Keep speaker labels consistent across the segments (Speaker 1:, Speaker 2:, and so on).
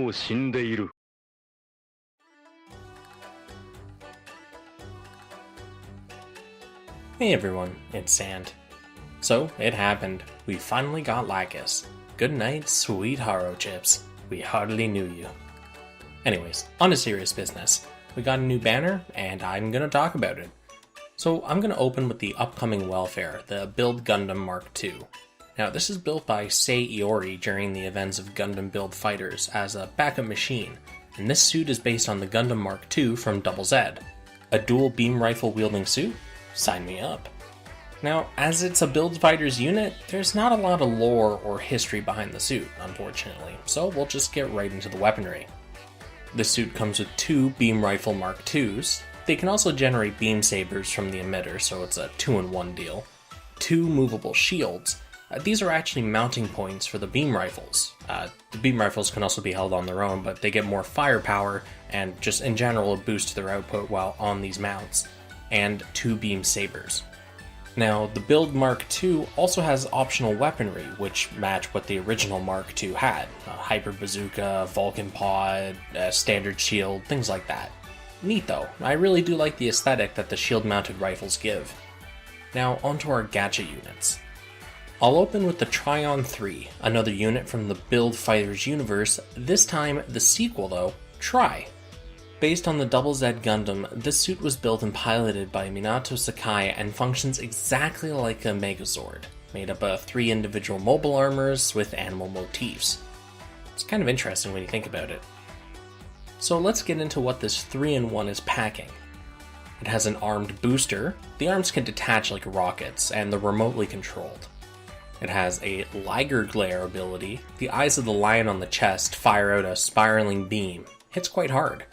Speaker 1: う死んでいる。
Speaker 2: Hey everyone, it's Xant. So, it happened. We finally got Lacus. Good night, sweet Haro chips. We hardly knew you. Anyways, on to serious business. We got a new banner, and I'm gonna talk about it. So, I'm gonna open with the upcoming welfare, the Build Gundam Mark II. Now, this is built by Sei Iori during the events of Gundam Build Fighters as a backup machine, and this suit is based on the Gundam Mark II from Double Z. A dual beam rifle wielding suit? Sign me up. Now, as it's a Build Fighters unit, there's not a lot of lore or history behind the suit, unfortunately, so we'll just get right into the weaponry. The suit comes with 2 beam rifle Mark IIs. They can also generate beam sabers from the emitter, so it's a 2-in-1 deal. 2 movable shields. These are actually mounting points for the beam rifles. The beam rifles can also be held on their own, but they get more firepower and just in general a boost to their output while on these mounts. And 2 beam sabers. Now, the Build Mark II also has optional weaponry, which match what the original Mark II had. A Hyper Bazooka, Vulcan Pod, a standard shield, things like that. Neat though, I really do like the aesthetic that the shield-mounted rifles give. Now, onto our gacha units. I'll open with the Trion 3, another unit from the Build Fighters universe, this time the sequel though, Tri. Based on the Double Z Gundam, this suit was built and piloted by Minato Sakai and functions exactly like a Megazord, made up of 3 individual mobile armors with animal motifs. It's kind of interesting when you think about it. So let's get into what this 3-in-1 is packing. It has an armed booster, the arms can detach like rockets, and they're remotely controlled. It has a Liger Glare ability, the eyes of the lion on the chest fire out a spiraling beam, hits quite hard.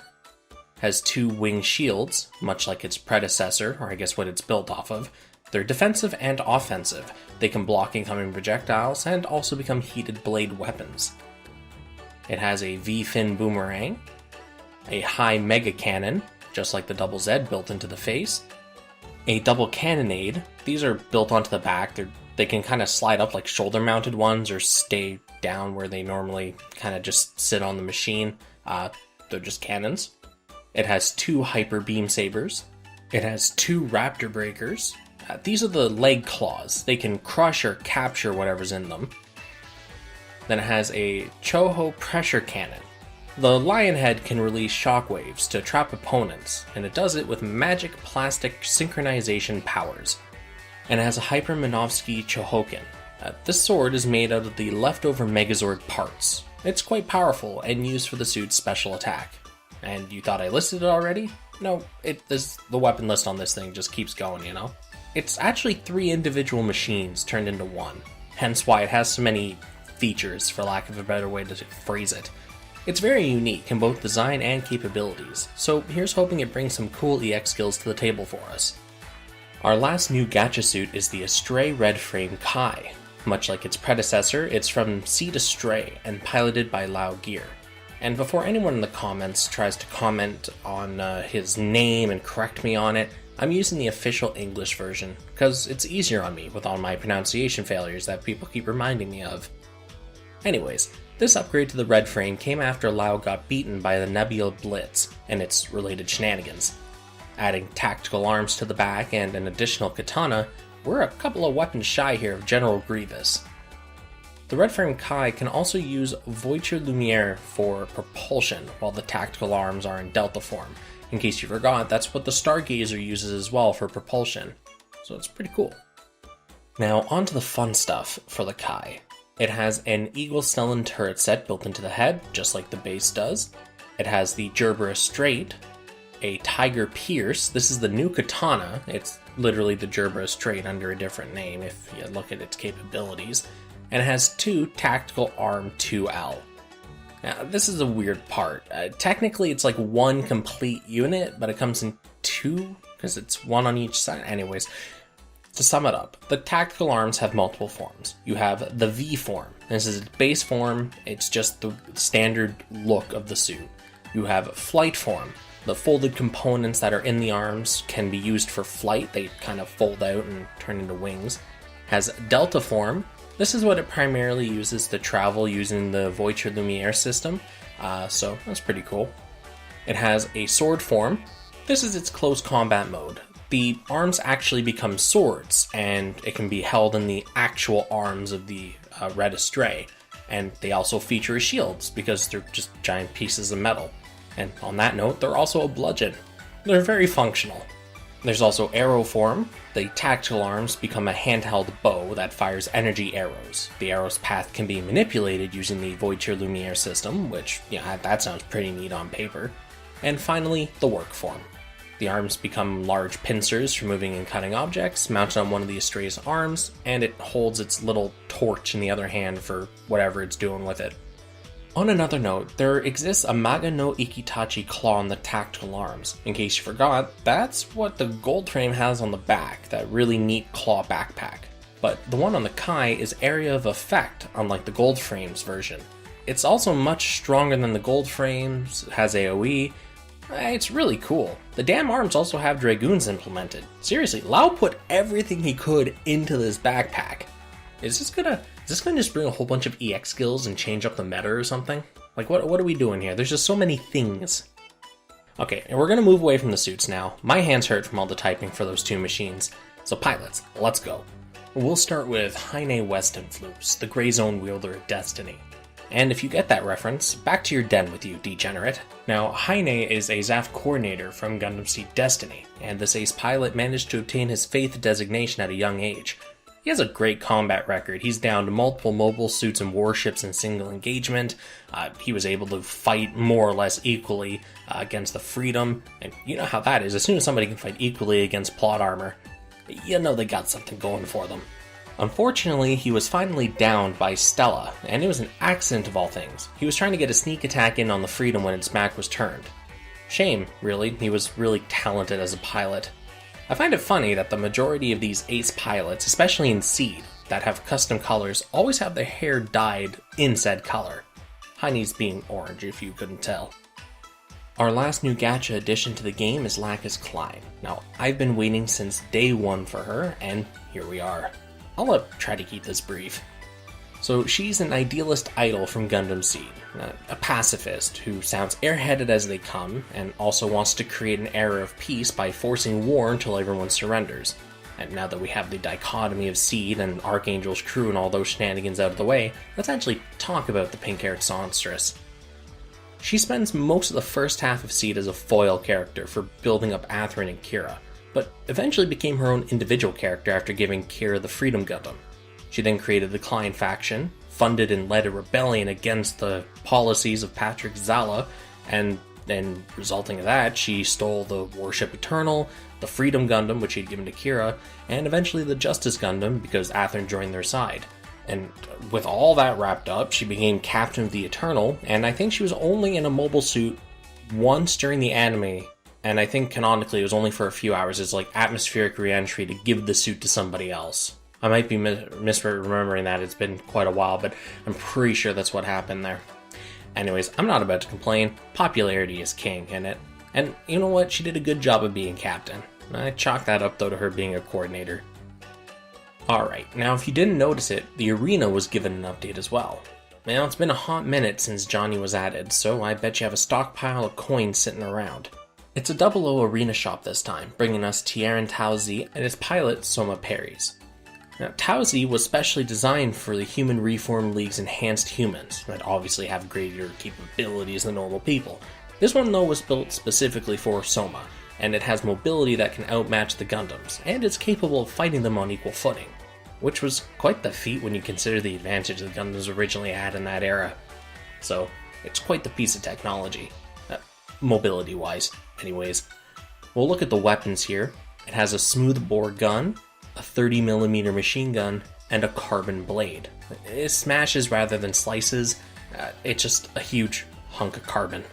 Speaker 2: Has 2 wing shields, much like its predecessor, or I guess what it's built off of. They're defensive and offensive. They can block incoming projectiles and also become heated blade weapons. It has a V-fin boomerang, a high mega cannon, just like the Double Z built into the face, a double cannonade. These are built onto the back. They can kind of slide up like shoulder-mounted ones or stay down where they normally kind of just sit on the machine. They're just cannons. It has 2 hyper beam sabers. It has 2 raptor breakers. These are the leg claws. They can crush or capture whatever's in them. Then it has a Choho pressure cannon. The lion head can release shockwaves to trap opponents, and it does it with magic plastic synchronization powers. And it has a Hyper Minovsky Chohokin. This sword is made out of the leftover Megazord parts. It's quite powerful and used for the suit's special attack. And you thought I listed it already? No, the weapon list on this thing just keeps going, you know? It's actually 3 individual machines turned into one, hence why it has so many features, for lack of a better way to phrase it. It's very unique in both design and capabilities, so here's hoping it brings some cool EX skills to the table for us. Our last new gacha suit is the Astray Red Frame Kai. Much like its predecessor, it's from Seed Astray and piloted by Lao Gear. And before anyone in the comments tries to comment on his name and correct me on it, I'm using the official English version, because it's easier on me with all my pronunciation failures that people keep reminding me of. Anyways, this upgrade to the red frame came after Lao got beaten by the Nebula Blitz and its related shenanigans. Adding tactical arms to the back and an additional katana, we're a couple of weapons shy here of General Grievous. The Red Frame Kai can also use Voiture Lumiere for propulsion, while the tactical arms are in Delta form. In case you forgot, that's what the Stargazer uses as well for propulsion, so it's pretty cool. Now onto the fun stuff for the Kai. It has an Eagle Stellan turret set built into the head, just like the base does. It has the Gerbera Straight, a Tiger Pierce. This is the new katana. It's literally the Gerbera Straight under a different name if you look at its capabilities. And it has 2 Tactical Arm 2L. Now, this is a weird part. Technically, it's like 1 complete unit, but it comes in 2, because it's 1 on each side. Anyways, to sum it up, the tactical arms have multiple forms. You have the V form. This is its base form. It's just the standard look of the suit. You have flight form. The folded components that are in the arms can be used for flight. They kind of fold out and turn into wings. Has delta form. This is what it primarily uses to travel using the Voiture Lumiere system. so that's pretty cool. It has a sword form. This is its close combat mode. The arms actually become swords, and it can be held in the actual arms of the red astray. And they also feature as shields, because they're just giant pieces of metal. And on that note, they're also a bludgeon. They're very functional. There's also arrow form. The tactical arms become a handheld bow that fires energy arrows. The arrow's path can be manipulated using the Voiture Lumiere system, which, yeah, that sounds pretty neat on paper. And finally, the work form. The arms become large pincers for moving and cutting objects, mounted on one of the Astray's arms, and it holds its little torch in the other hand for whatever it's doing with it. On another note, there exists a Maga no Ikitachi claw on the tactical arms. In case you forgot, that's what the gold frame has on the back, that really neat claw backpack. But the one on the Kai is area of effect, unlike the gold frame's version. It's also much stronger than the gold frames, has AoE. It's really cool. The damn arms also have Dragoons implemented. Seriously, Lau put everything he could into this backpack. Is this gonna just bring a whole bunch of EX skills and change up the meta or something? Like, what are we doing here? There's just so many things. Okay, and we're gonna move away from the suits now. My hands hurt from all the typing for those two machines. So pilots, let's go. We'll start with Heine Westenflus, the Grey Zone wielder of Destiny. And if you get that reference, back to your den with you, degenerate. Now, Heine is a ZAF coordinator from Gundam Seed Destiny, and this ace pilot managed to obtain his Faith designation at a young age. He has a great combat record. He's downed multiple mobile suits and warships in single engagement. He was able to fight more or less equally against the Freedom, and you know how that is. As soon as somebody can fight equally against plot armor, you know they got something going for them. Unfortunately, he was finally downed by Stella, and it was an accident of all things. He was trying to get a sneak attack in on the Freedom when its back was turned. Shame, really. He was really talented as a pilot. I find it funny that the majority of these ace pilots, especially in Seed, that have custom colors, always have their hair dyed in said color. Heine's being orange, if you couldn't tell. Our last new gacha addition to the game is Lacus Klein. Now, I've been waiting since day one for her, and here we are. I'll try to keep this brief. So she's an idealist idol from Gundam Seed, a pacifist who sounds airheaded as they come, and also wants to create an era of peace by forcing war until everyone surrenders. And now that we have the dichotomy of Seed and Archangel's crew and all those shenanigans out of the way, let's actually talk about the pink-haired songstress. She spends most of the first half of Seed as a foil character for building up Athrun and Kira, but eventually became her own individual character after giving Kira the Freedom Gundam. She then created the Klein faction, funded and led a rebellion against the policies of Patrick Zala, and then resulting of that, she stole the Warship Eternal, the Freedom Gundam, which he'd given to Kira, and eventually the Justice Gundam because Athrun joined their side. And with all that wrapped up, she became Captain of the Eternal, and I think she was only in a mobile suit once during the anime, and I think canonically it was only for a few hours. It's like atmospheric re-entry to give the suit to somebody else. I might be misremembering that, it's been quite a while, but I'm pretty sure that's what happened there. Anyways, I'm not about to complain. Popularity is king in it. And you know what? She did a good job of being captain. I chalk that up though to her being a coordinator. Alright, now if you didn't notice it, the arena was given an update as well. Now it's been a hot minute since Johnny was added, so I bet you have a stockpile of coins sitting around. It's a 00 arena shop this time, bringing us Tieran Tauzi and its pilot Soma Paris. Now, Tauzi was specially designed for the Human Reform League's enhanced humans, that obviously have greater capabilities than normal people. This one though was built specifically for Soma, and it has mobility that can outmatch the Gundams, and it's capable of fighting them on equal footing, which was quite the feat when you consider the advantage the Gundams originally had in that era. So, it's quite the piece of technology, mobility-wise. Anyways, we'll look at the weapons here. It has a smooth bore gun, a 30mm machine gun, and a carbon blade. It smashes rather than slices. It's just a huge hunk of carbon.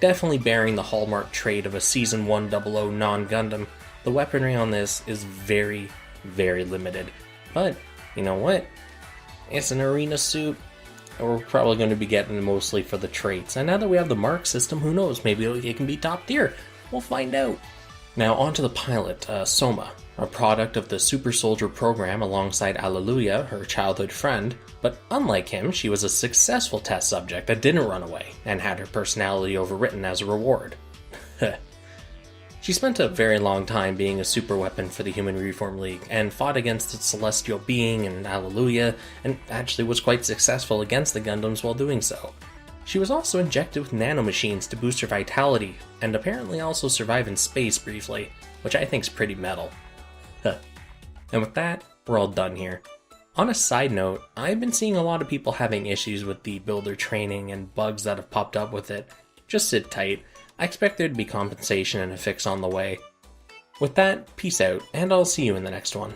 Speaker 2: Definitely bearing the hallmark trait of a Season 1 00 non-Gundam, the weaponry on this is very, very limited. But, you know what? It's an arena suit. We're probably going to be getting it mostly for the traits. And now that we have the Mark system, who knows? Maybe it can be top tier. We'll find out. Now onto the pilot, Soma. a product of the Super Soldier program alongside Alleluia, her childhood friend, but unlike him, she was a successful test subject that didn't run away, and had her personality overwritten as a reward. She spent a very long time being a super weapon for the Human Reform League, and fought against its celestial being and Alleluia, and actually was quite successful against the Gundams while doing so. She was also injected with nanomachines to boost her vitality, and apparently also survive in space briefly, which I think's pretty metal. And with that, we're all done here. On a side note, I've been seeing a lot of people having issues with the builder training and bugs that have popped up with it. Just sit tight. I expect there to be compensation and a fix on the way. With that, peace out, and I'll see you in the next one.